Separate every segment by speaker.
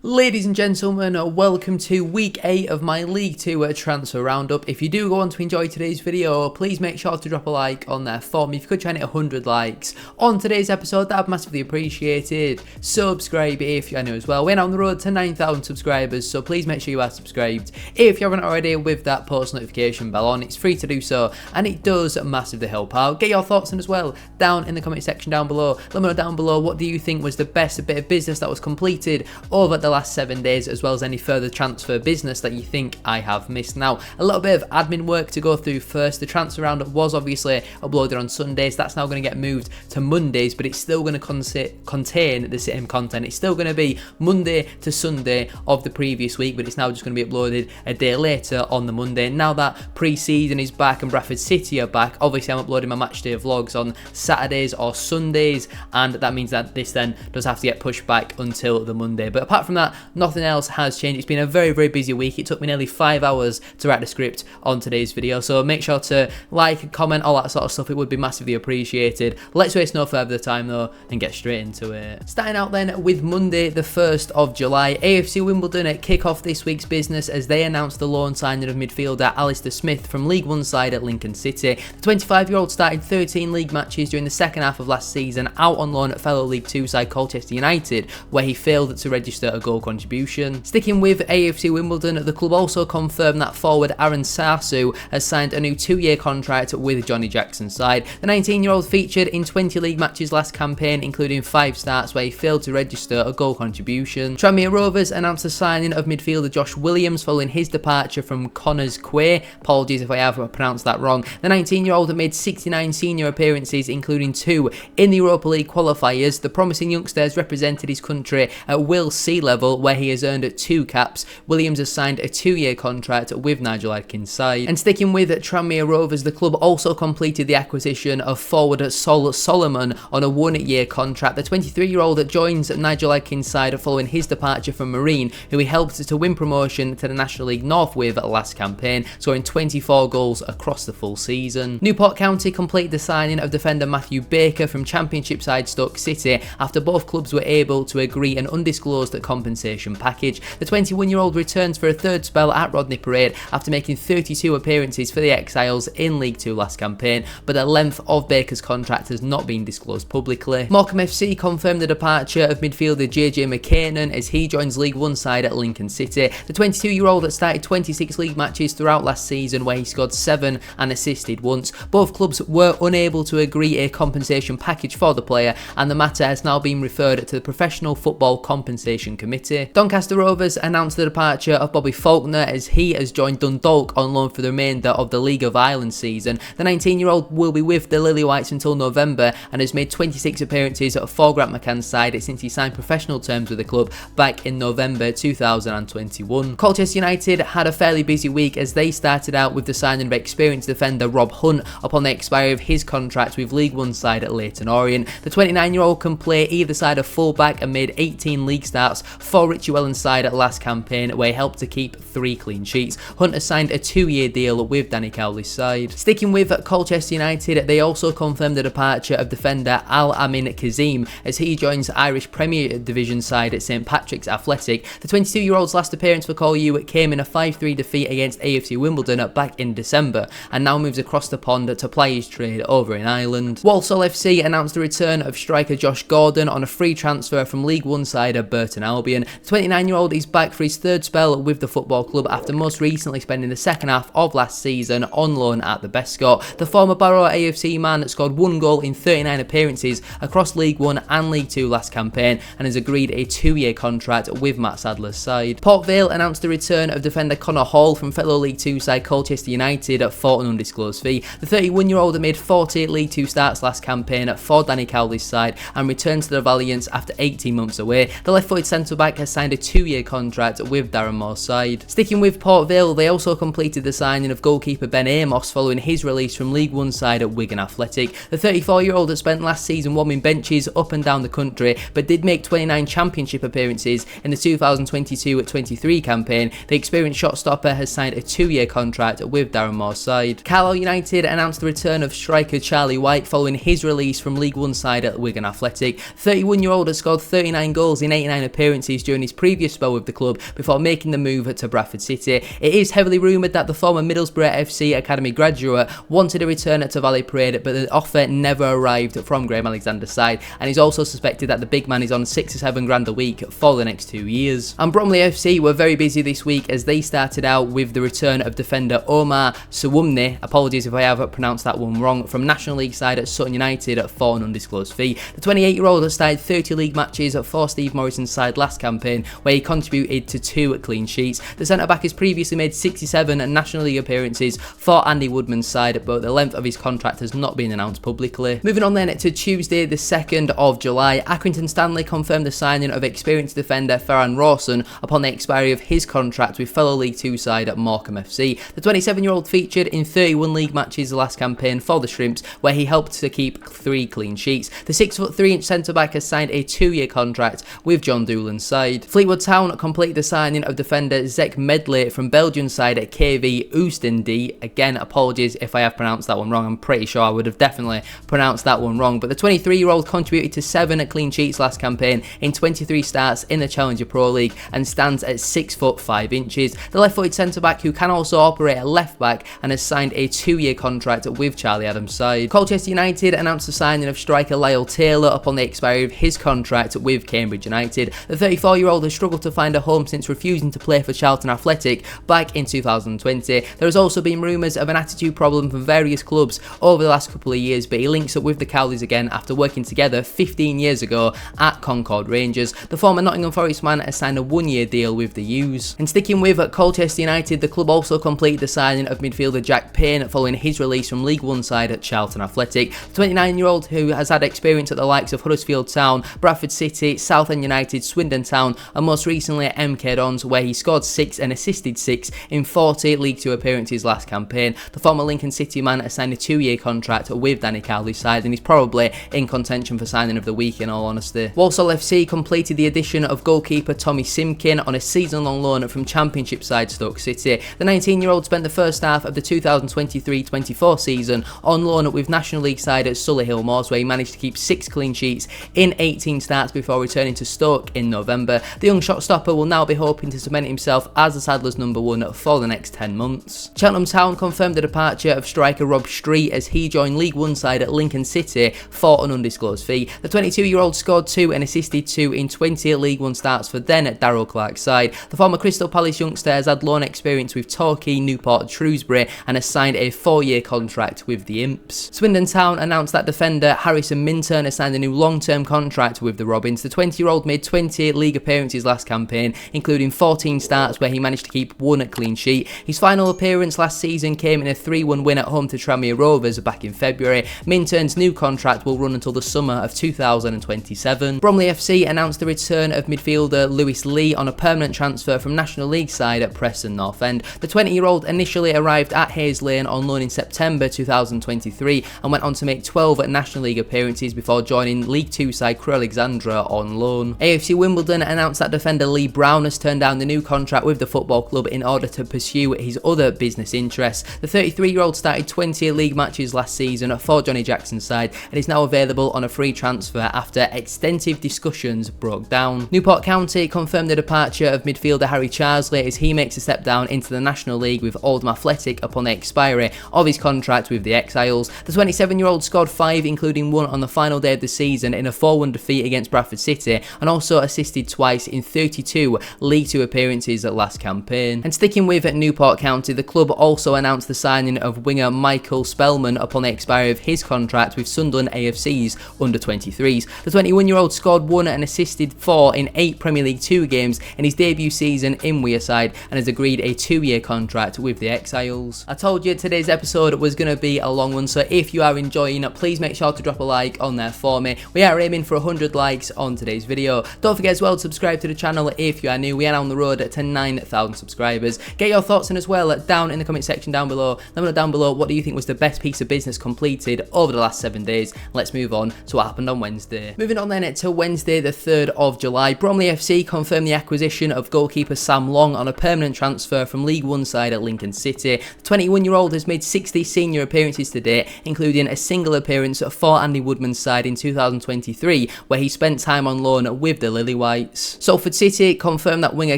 Speaker 1: Ladies and gentlemen, welcome to week 8 of my League 2 transfer roundup. If you do go on to enjoy today's video, please make sure to drop a like on there for me. If you could try and hit 100 likes on today's episode, that would be massively appreciated. Subscribe if you're new as well. We're now on the road to 9,000 subscribers, so please make sure you are subscribed. If you haven't already, with that post notification bell on, it's free to do so, and it does massively help out. Get your thoughts in as well down in the comment section down below. Let me know down below, what do you think was the best bit of business that was completed over the last 7 days, as well as any further transfer business that you think I have missed. Now, a little bit of admin work to go through first. The transfer roundup was obviously uploaded on Sundays. That's now going to get moved to Mondays, but it's still going to contain the same content. It's still going to be Monday to Sunday of the previous week, but it's now just going to be uploaded a day later on the Monday. Now that pre-season is back and Bradford City are back, obviously I'm uploading my matchday vlogs on Saturdays or Sundays, and that means that this then does have to get pushed back until the Monday. But apart from that, nothing else has changed. It's been a very, very busy week. It took me nearly 5 hours to write the script on today's video, so make sure to like, comment, all that sort of stuff. It would be massively appreciated. Let's waste no further time though and get straight into it. Starting out then with Monday the 1st of July, AFC Wimbledon kick off this week's business as they announced the loan signing of midfielder Alistair Smith from League 1 side at Lincoln City. The 25-year-old started 13 league matches during the second half of last season out on loan at fellow League 2 side Colchester United, where he failed to register a goal contribution. Sticking with AFC Wimbledon, the club also confirmed that forward Aaron Sarsu has signed a new 2-year contract with Johnny Jackson's side. The 19-year-old featured in 20 league matches last campaign, including 5 starts where he failed to register a goal contribution. Tranmere Rovers announced the signing of midfielder Josh Williams following his departure from Connors Quay. Apologies if I have pronounced that wrong. The 19-year-old made 69 senior appearances, including 2 in the Europa League qualifiers. The promising youngster has represented his country at Will C level, where he has earned 2 caps. Williams has signed a 2-year contract with Nigel Adkins' side. And sticking with Tranmere Rovers, the club also completed the acquisition of forward Sol Solomon on a 1-year contract. The 23-year-old joins Nigel Adkins' side following his departure from Marine, who he helped to win promotion to the National League North with last campaign, scoring 24 goals across the full season. Newport County completed the signing of defender Matthew Baker from Championship side Stoke City after both clubs were able to agree an undisclosed compensation package. The 21-year-old returns for a 3rd spell at Rodney Parade after making 32 appearances for the Exiles in League 2 last campaign, but the length of Baker's contract has not been disclosed publicly. Morecambe FC confirmed the departure of midfielder JJ McKinnon as he joins League 1 side at Lincoln City. The 22-year-old started 26 league matches throughout last season, where he scored 7 and assisted once. Both clubs were unable to agree a compensation package for the player, and the matter has now been referred to the Professional Football Compensation Committee. Doncaster Rovers announced the departure of Bobby Faulkner as he has joined Dundalk on loan for the remainder of the League of Ireland season. The 19-year-old will be with the Lily Whites until November and has made 26 appearances for Grant McCann's side since he signed professional terms with the club back in November 2021. Colchester United had a fairly busy week as they started out with the signing of experienced defender Rob Hunt upon the expiry of his contract with League 1 side at Leyton Orient. The 29-year-old can play either side of fullback and made 18 league starts for Richie Wellens' side at last campaign, where he helped to keep 3 clean sheets. Hunt has signed a 2-year deal with Danny Cowley's side. Sticking with Colchester United, they also confirmed the departure of defender Al Amin Kazim as he joins Irish Premier Division side at St Patrick's Athletic. The 22-year-old's last appearance for Call U came in a 5-3 defeat against AFC Wimbledon back in December, and now moves across the pond to ply his trade over in Ireland. Walsall FC announced the return of striker Josh Gordon on a free transfer from League 1 side Burton Albion. The 29-year-old is back for his 3rd spell with the football club after most recently spending the second half of last season on loan at the Bescot. The former Barrow AFC man scored 1 goal in 39 appearances across League 1 and League 2 last campaign and has agreed a 2-year contract with Matt Sadler's side. Port Vale announced the return of defender Connor Hall from fellow League 2 side Colchester United for an undisclosed fee. The 31-year-old made 40 League 2 starts last campaign for Danny Cowley's side and returned to the Valiants after 18 months away. The left-footed centre-back has signed a 2-year contract with Darren Moore's side. Sticking with Port Vale, they also completed the signing of goalkeeper Ben Amos following his release from League 1 side at Wigan Athletic. The 34-year-old had spent last season warming benches up and down the country, but did make 29 championship appearances in the 2022-23 campaign. The experienced shot stopper has signed a 2-year contract with Darren Moore's side. Carroll United announced the return of striker Charlie White following his release from League 1 side at Wigan Athletic. 31-year-old has scored 39 goals in 89 appearances appearances during his previous spell with the club before making the move to Bradford City. It is heavily rumoured that the former Middlesbrough FC Academy graduate wanted a return to Valley Parade, but the offer never arrived from Graham Alexander's side, and he's also suspected that the big man is on 6 or 7 grand a week for the next 2 years. And Bromley FC were very busy this week as they started out with the return of defender Omar Suwumni, apologies if I have pronounced that one wrong, from National League side at Sutton United for an undisclosed fee. The 28-year-old has started 30 league matches for Steve Morrison's side last campaign, where he contributed to 2 clean sheets. The centre-back has previously made 67 National League appearances for Andy Woodman's side, but the length of his contract has not been announced publicly. Moving on then to Tuesday the 2nd of July, Accrington Stanley confirmed the signing of experienced defender Farhan Rawson upon the expiry of his contract with fellow League 2 side at Morecambe FC. The 27-year-old featured in 31 league matches the last campaign for the Shrimps, where he helped to keep 3 clean sheets. The 6'3" centre-back has signed a 2-year contract with John Doolan's side. Fleetwood Town completed the signing of defender Zek Medley from Belgian side at KV Oostende. Again, apologies if I have pronounced that one wrong. I'm pretty sure I would have definitely pronounced that one wrong. But the 23-year-old contributed to 7 clean sheets last campaign in 23 starts in the Challenger Pro League and stands at 6'5". The left-footed centre-back, who can also operate at left-back, and has signed a 2-year contract with Charlie Adams' side. Colchester United announced the signing of striker Lyle Taylor upon the expiry of his contract with Cambridge United. The 34-year-old has struggled to find a home since refusing to play for Charlton Athletic back in 2020. There has also been rumours of an attitude problem from various clubs over the last couple of years, but he links up with the Cowleys again after working together 15 years ago at Concord Rangers. The former Nottingham Forest man has signed a 1-year deal with the U's. And sticking with Colchester United, the club also completed the signing of midfielder Jack Payne following his release from League 1 side at Charlton Athletic. The 29-year-old, who has had experience at the likes of Huddersfield Town, Bradford City, Southend United, Swindon Town, and most recently at MK Dons, where he scored 6 and assisted 6 in 40 League 2 appearances last campaign. The former Lincoln City man has signed a 2-year contract with Danny Cowley's side, and he's probably in contention for signing of the week, in all honesty. Walsall FC completed the addition of goalkeeper Tommy Simkin on a season-long loan from Championship side Stoke City. The 19-year-old spent the first half of the 2023-24 season on loan with National League side at Solihull Moors, where he managed to keep 6 clean sheets in 18 starts before returning to Stoke in November. The young shot stopper will now be hoping to cement himself as the Saddlers' number 1 for the next 10 months. Cheltenham Town confirmed the departure of striker Rob Street as he joined League 1 side at Lincoln City for an undisclosed fee. The 22-year-old scored 2 and assisted 2 in 20 League 1 starts for then at Darrell Clark's side. The former Crystal Palace youngster has had loan experience with Torquay, Newport, Shrewsbury, and has signed a 4-year contract with the Imps. Swindon Town announced that defender Harrison Minturn has signed a new long-term contract with the Robins. The 20-year-old made 20 league appearances last campaign, including 14 starts where he managed to keep 1 clean sheet. His final appearance last season came in a 3-1 win at home to Tranmere Rovers back in February. Minturn's new contract will run until the summer of 2027. Bromley FC announced the return of midfielder Lewis Lee on a permanent transfer from National League side at Preston North End. The 20-year-old initially arrived at Hayes Lane on loan in September 2023 and went on to make 12 National League appearances before joining League 2 side Crewe Alexandra on loan. AFC Wimbledon announced that defender Lee Brown has turned down the new contract with the football club in order to pursue his other business interests. The 33-year-old started 20 league matches last season for Johnny Jackson's side and is now available on a free transfer after extensive discussions broke down. Newport County confirmed the departure of midfielder Harry Charsley as he makes a step down into the National League with Oldham Athletic upon the expiry of his contract with the Exiles. The 27-year-old scored 5, including 1 on the final day of the season in a 4-1 defeat against Bradford City, and also assisted twice in 32 League 2 appearances at last campaign. And sticking with Newport County, the club also announced the signing of winger Michael Spellman upon the expiry of his contract with Sunderland AFC's under-23s. The 21-year-old scored 1 and assisted 4 in 8 Premier League 2 games in his debut season in Wearside and has agreed a 2-year contract with the Exiles. I told you today's episode was going to be a long one, so if you are enjoying it, please make sure to drop a like on there for me. We are aiming for 100 likes on today's video. Don't forget as well to subscribe to the channel if you are new. We are on the road to 9,000 subscribers. Get your thoughts in as well down in the comment section down below. Let me know down below what do you think was the best piece of business completed over the last 7 days. Let's move on to what happened on Wednesday. Moving on then to Wednesday the 3rd of July, Bromley FC confirmed the acquisition of goalkeeper Sam Long on a permanent transfer from League 1 side at Lincoln City. The 21-year-old has made 60 senior appearances to date, including a single appearance for Andy Woodman's side in 2023, where he spent time on loan with the Lily Whites. highlights. Salford City confirmed that winger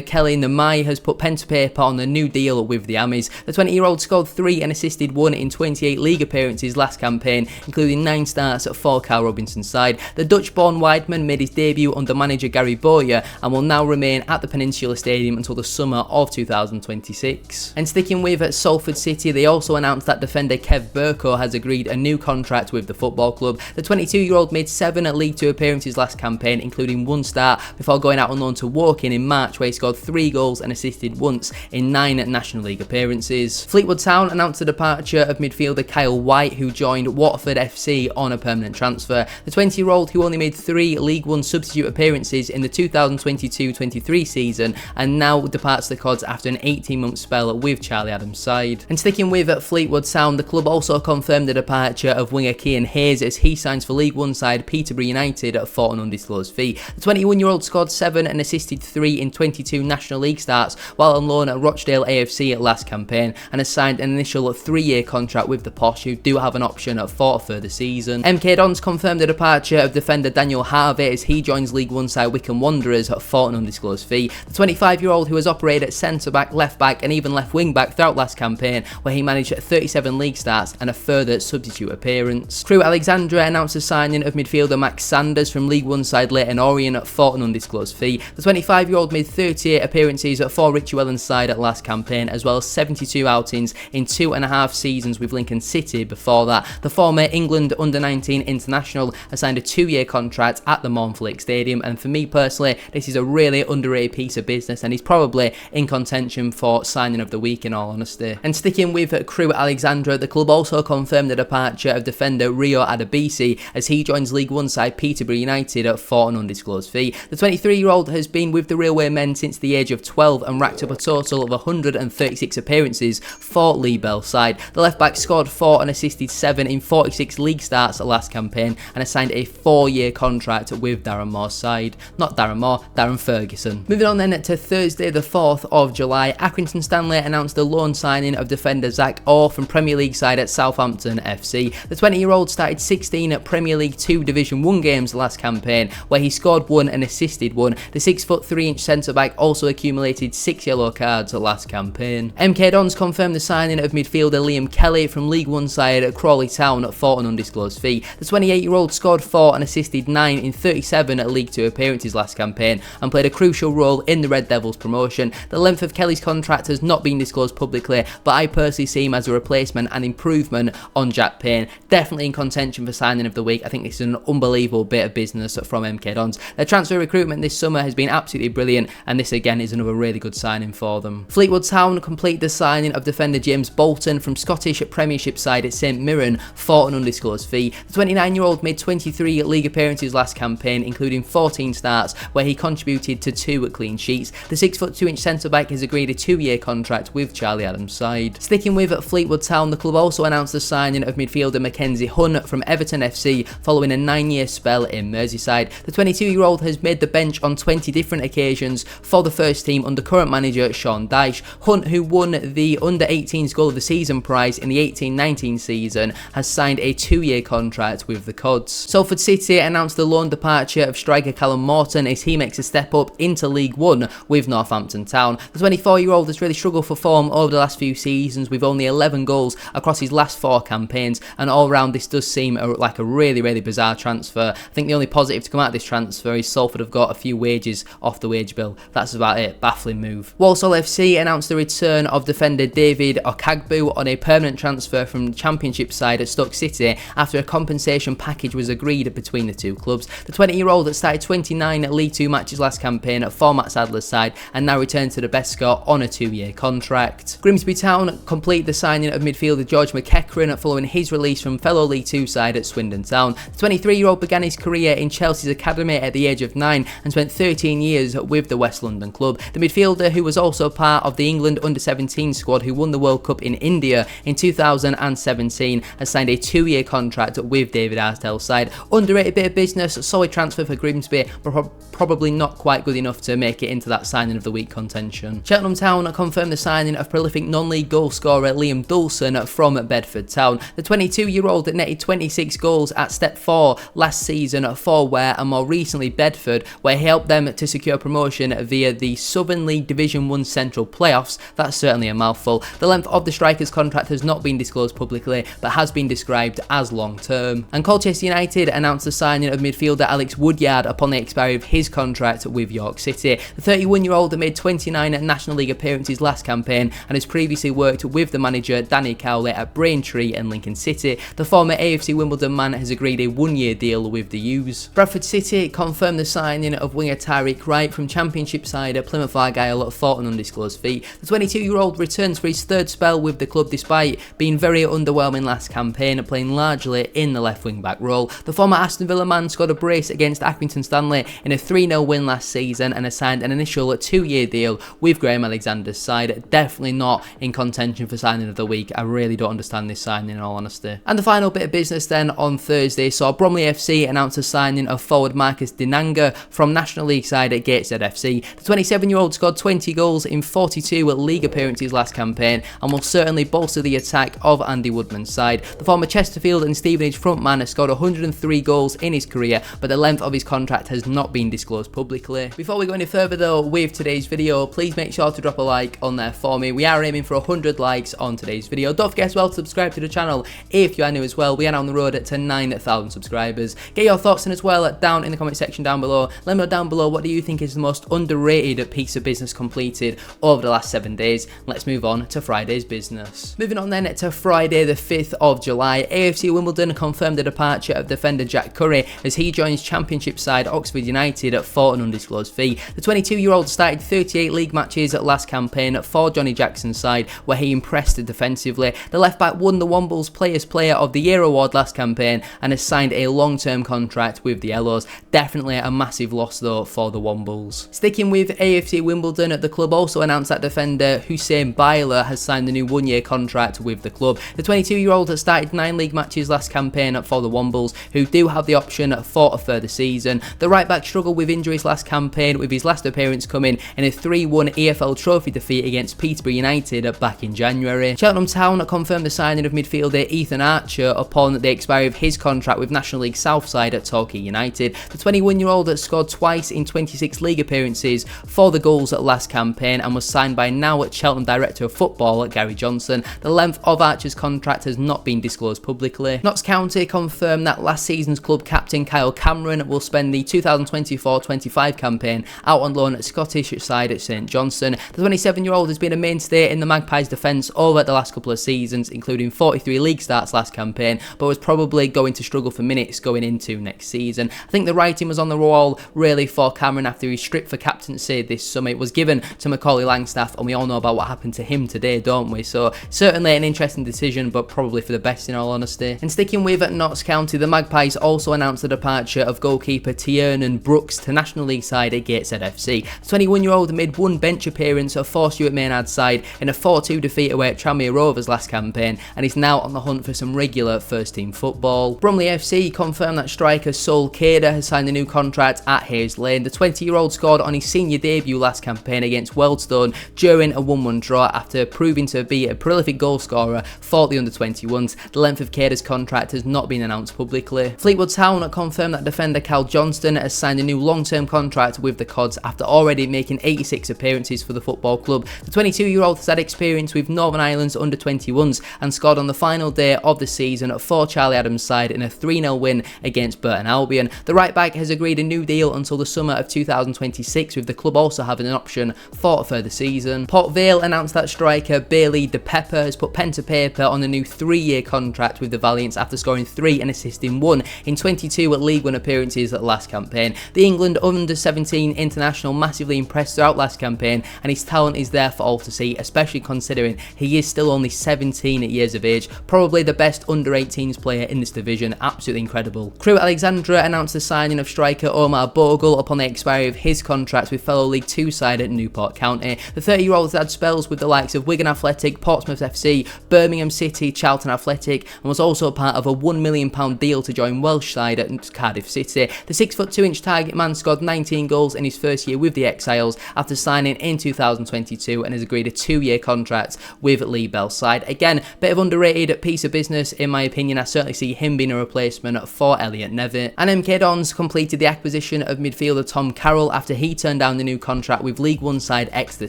Speaker 1: Kelly Namai has put pen to paper on the new deal with the Ammies. The 20-year-old scored 3 and assisted 1 in 28 league appearances last campaign, including 9 starts for Carl Robinson's side. The Dutch-born wideman made his debut under manager Gary Bowyer and will now remain at the Peninsula Stadium until the summer of 2026. And sticking with Salford City, they also announced that defender Kev Burko has agreed a new contract with the football club. The 22-year-old made 7 League 2 appearances last campaign, including 1 start, before going out on loan to Woking in March, where he scored 3 goals and assisted once in 9 National League appearances. Fleetwood Town announced the departure of midfielder Kyle White, who joined Watford FC on a permanent transfer. The 20-year-old, who only made 3 League 1 substitute appearances in the 2022-23 season, and now departs the Cods after an 18-month spell with Charlie Adams' side. And sticking with Fleetwood Town, the club also confirmed the departure of winger Cian Hayes as he signs for League 1 side Peterborough United for an undisclosed fee. The 21-year-old scored 7 and assisted 3 in 22 National League starts while on loan at Rochdale AFC last campaign, and has signed an initial 3-year contract with the Posh, who do have an option for a further season. MK Dons confirmed the departure of defender Daniel Harvey as he joins League 1 side Wycombe Wanderers for an undisclosed fee. The 25-year-old, who has operated at centre-back, left-back and even left wing-back throughout last campaign, where he managed 37 league starts and a further substitute appearance. Crewe Alexandra announced the signing of midfielder Max Sanders from League 1 side Leyton Orient for an undisclosed fee. The 25-year-old made 38 appearances for Richie Wellens' side at last campaign, as well as 72 outings in 2.5 seasons with Lincoln City before that. The former England under-19 international has signed a 2-year contract at the Mournfleet Stadium, and for me personally, this is a really underrated piece of business, and he's probably in contention for signing of the week in all honesty. And sticking with Crewe Alexandra, the club also confirmed the departure of defender RIO ADEBISI as he joins League 1 side Peterborough United for an undisclosed fee. The 23-year-old has been with the Railway men since the age of 12 and racked up a total of 136 appearances for Lee Bell's side. The left-back scored 4 and assisted 7 in 46 league starts last campaign and has signed a 4-year contract with Darren Moore's side. Not Darren Moore, Darren Ferguson. Moving on then to Thursday the 4th of July, Accrington Stanley announced the loan signing of defender Zach Orr from Premier League side at Southampton FC. The 20-year-old started 16 at Premier League 2 Division 1 games last campaign, where he scored 1 and assisted 1. The 6'3" centre-back also accumulated 6 yellow cards last campaign. MK Dons confirmed the signing of midfielder Liam Kelly from League 1 side at Crawley Town for an undisclosed fee. The 28-year-old scored 4 and assisted 9 in 37 League 2 appearances last campaign and played a crucial role in the Red Devils promotion. The length of Kelly's contract has not been disclosed publicly, but I personally see him as a replacement and improvement on Jack Payne. Definitely in contention for signing of the week. I think this is an unbelievable bit of business from MK Dons. Their transfer recruitment this summer has been absolutely brilliant, and this again is another really good signing for them. Fleetwood Town complete the signing of defender James Bolton from Scottish Premiership side at St Mirren for an undisclosed fee. The 29-year-old made 23 league appearances last campaign, including 14 starts, where he contributed to 2 clean sheets. The 6'2" centre-back has agreed a 2-year contract with Charlie Adams' side. Sticking with Fleetwood Town, the club also announced the signing of midfielder Mackenzie Hunt from Everton FC following a 9-year spell in Merseyside. The 22-year-old has made the bench on 20 different occasions for the first team under current manager Sean Dyche. Hunt, who won the Under-18s Goal of the Season prize in the 18-19 season, has signed a 2-year contract with the Cods. Salford City announced the loan departure of striker Callum Morton as he makes a step up into League 1 with Northampton Town. The 24-year-old has really struggled for form over the last few seasons with only 11 goals across his last 4 campaigns, and all round this does seem like a really bizarre transfer. I think the only positive to come out of this transfer is Salford have got a few wages off the wage bill. That's about it. Baffling move. Walsall FC announced the return of defender David Okagbu on a permanent transfer from the Championship side at Stoke City after a compensation package was agreed between the two clubs. The 20-year-old that started 29 League 2 matches last campaign for Matt Sadler's side and now returned to the best score on a 2-year contract. Grimsby Town complete the signing of midfielder George McEachran following his release from fellow League 2 side at Swindon Town. The 23-year-old began his career in Chelsea's academy at the age of 9 and spent 13 years with the West London club. The midfielder, who was also part of the England Under-17 squad who won the World Cup in India in 2017, has signed a 2-year contract with David Artell's side. Underrated bit of business, solid transfer for Grimsby, but probably not quite good enough to make it into that signing of the week contention. Cheltenham Town confirmed the signing of prolific non-league goal scorer Liam Dulson from Bedford Town. The 22-year-old that netted 26 goals at Step 4 last season for Ware and more recently Bedford, where where he helped them to secure promotion via the Southern League Division 1 Central Playoffs. That's certainly a mouthful. The length of the striker's contract has not been disclosed publicly, but has been described as long-term. And Colchester United announced the signing of midfielder Alex Woodyard upon the expiry of his contract with York City. The 31-year-old made 29 National League appearances last campaign and has previously worked with the manager Danny Cowley at Braintree and Lincoln City. The former AFC Wimbledon man has agreed a one-year deal with the U's. Bradford City confirmed the signing of winger Tyreek Wright from Championship side Plymouth Argyle for an undisclosed fee. The 22-year-old returns for his third spell with the club despite being very underwhelming last campaign, playing largely in the left wing back role. The former Aston Villa man scored a brace against Accrington Stanley in a 3-0 win last season and has signed an initial 2-year deal with Graham Alexander's side. Definitely not in contention for signing of the week. I really don't understand this signing in all honesty. And the final bit of business then on Thursday saw Bromley FC announce the signing of forward Marcus Dinanga from National League side at Gateshead FC. The 27-year-old scored 20 goals in 42 league appearances last campaign and will certainly bolster the attack of Andy Woodman's side. The former Chesterfield and Stevenage frontman has scored 103 goals in his career, but the length of his contract has not been disclosed publicly. Before we go any further though with today's video, please make sure to drop a like on there for me. We are aiming for 100 likes on today's video. Don't forget as well to subscribe to the channel if you are new as well. We are on the road to 9,000 subscribers. Get your thoughts in as well down in the comment section down below. Let me know down below what do you think is the most underrated piece of business completed over the last 7 days. Let's move on to Friday's business. Moving on then to Friday the 5th of July, AFC Wimbledon confirmed the departure of defender Jack Curry as he joins Championship side Oxford United for an undisclosed fee. The 22-year-old started 38 league matches at last campaign for Johnny Jackson's side where he impressed defensively. The left back won the Wombles Players Player of the Year award last campaign and has signed a long-term contract with the Yellows. Definitely a massive loss though for the Wombles. Sticking with AFC Wimbledon, the club also announced that defender Hussein Byler has signed a new one-year contract with the club. The 22-year-old has started 9 league matches last campaign for the Wombles, who do have the option for a further season. The right back struggled with injuries last campaign, with his last appearance coming in a 3-1 EFL Trophy defeat against Peterborough United back in January. Cheltenham Town confirmed the signing of midfielder Ethan Archer upon the expiry of his contract with National League Southside at Torquay United. The 21-year-old scored twice in 26 league appearances for the goals at last campaign and was signed by now at Cheltenham Director of Football Gary Johnson. The length of Archer's contract has not been disclosed publicly. Notts County confirmed that last season's club captain Kyle Cameron will spend the 2024-25 campaign out on loan at Scottish side at St Johnstone. The 27-year-old has been a mainstay in the Magpies' defence over the last couple of seasons, including 43 league starts last campaign, but was probably going to struggle for minutes going into next season. I think the writing was on the wall really for Cameron after he stripped for captaincy this summer. It was given to Macaulay Langstaff and we all know about what happened to him today, don't we? So certainly an interesting decision, but probably for the best in all honesty. And sticking with Notts County, the Magpies also announced the departure of goalkeeper Thian and Brooks to National League side at Gateshead FC. The 21-year-old made one bench appearance for Stuart Maynard's side in a 4-2 defeat away at Tranmere Rovers last campaign and is now on the hunt for some regular first team football. Bromley FC confirmed that striker Sol Kader has signed a new contract at Hayes Lane. The 20-year-old scored on his senior debut last campaign against Wealdstone during a 1-1 draw after proving to be a prolific goal scorer for the under-21s. The length of Kader's contract has not been announced publicly. Fleetwood Town confirmed that defender Cal Johnston has signed a new long-term contract with the Cods after already making 86 appearances for the football club. The 22-year-old has had experience with Northern Ireland's under-21s and scored on the final day of the season for Charlie Adams' side in a 3-0 win against Burton Albion. The right back has agreed a new deal until the summer of 2026, with the club also having an option for a further season. Port Vale announced that striker Bailey De Pepper has put pen to paper on a new 3-year contract with the Valiants after scoring 3 and assisting 1 in 22 League One appearances at last campaign. The England under-17 international massively impressed throughout last campaign and his talent is there for all to see, especially considering he is still only 17 years of age. Probably the best under-18s player in this division. Absolutely incredible. Crewe Alexandra announced the signing of striker Omar Bogle upon the expiry of his contract with fellow League 2 side at Newport County. The 30-year-old has had spells with the likes of Wigan Athletic, Portsmouth FC, Birmingham City, Charlton Athletic, and was also part of a £1 million deal to join Welsh side at Cardiff City. The 6'2" target man scored 19 goals in his first year with the Exiles after signing in 2022 and has agreed a 2-year contract with Lee Bell's side. Again, bit of underrated piece of business in my opinion. I certainly see him being a replacement for Elliot Nevitt. And MK Dons completed the acquisition of midfielder Tom Carroll after he turned down the new contract with League One side Exeter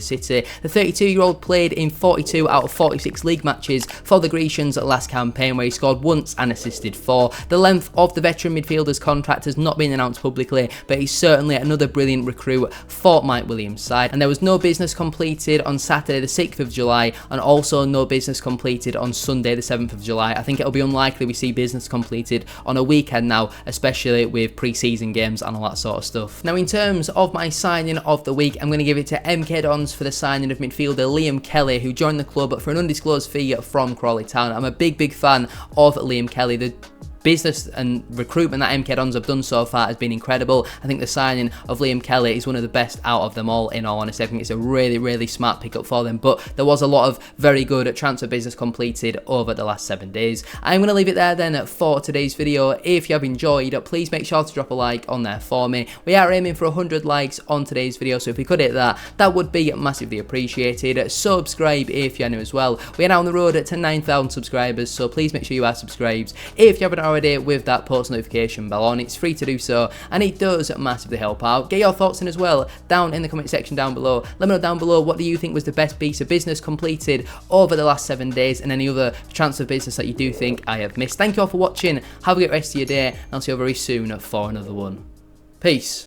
Speaker 1: City. The 32-year-old played in 42 out of 46 league matches for the Grecians last campaign, where he scored once and assisted 4. The length of the veteran midfielder's contract has not been announced publicly, but he's certainly another brilliant recruit for Mike Williams' side. And there was no business completed on Saturday the 6th of July, and also no business completed on Sunday the 7th of July. I think it'll be unlikely we see business completed on a weekend now, especially with pre-season games and all that sort of stuff. Now, in terms of my signing of the week, I'm going to give it to MK Dons for the signing of midfielder Liam Kelly, who joined the club for an undisclosed fee from Crawley Town. I'm a big fan of Liam Kelly. The business and recruitment that MK Dons have done so far has been incredible. I think the signing of Liam Kelly is one of the best out of them all, in all honesty. I think it's a really smart pickup for them, but there was a lot of very good transfer business completed over the last 7 days. I'm going to leave it there then for today's video. If you have enjoyed, please make sure to drop a like on there for me. We are aiming for 100 likes on today's video, so if we could hit that, that would be massively appreciated. Subscribe if you're new as well. We are now on the road to 9,000 subscribers, so please make sure you are subscribed. If you haven't already, with that post notification bell on, it's free to do so, and it does massively help out. Get your thoughts in as well down in the comment section down below. Let me know down below, what do you think was the best piece of business completed over the last 7 days, and any other transfer business that you do think I have missed. Thank you all for watching. Have a great rest of your day, and I'll see you very soon for another one. Peace.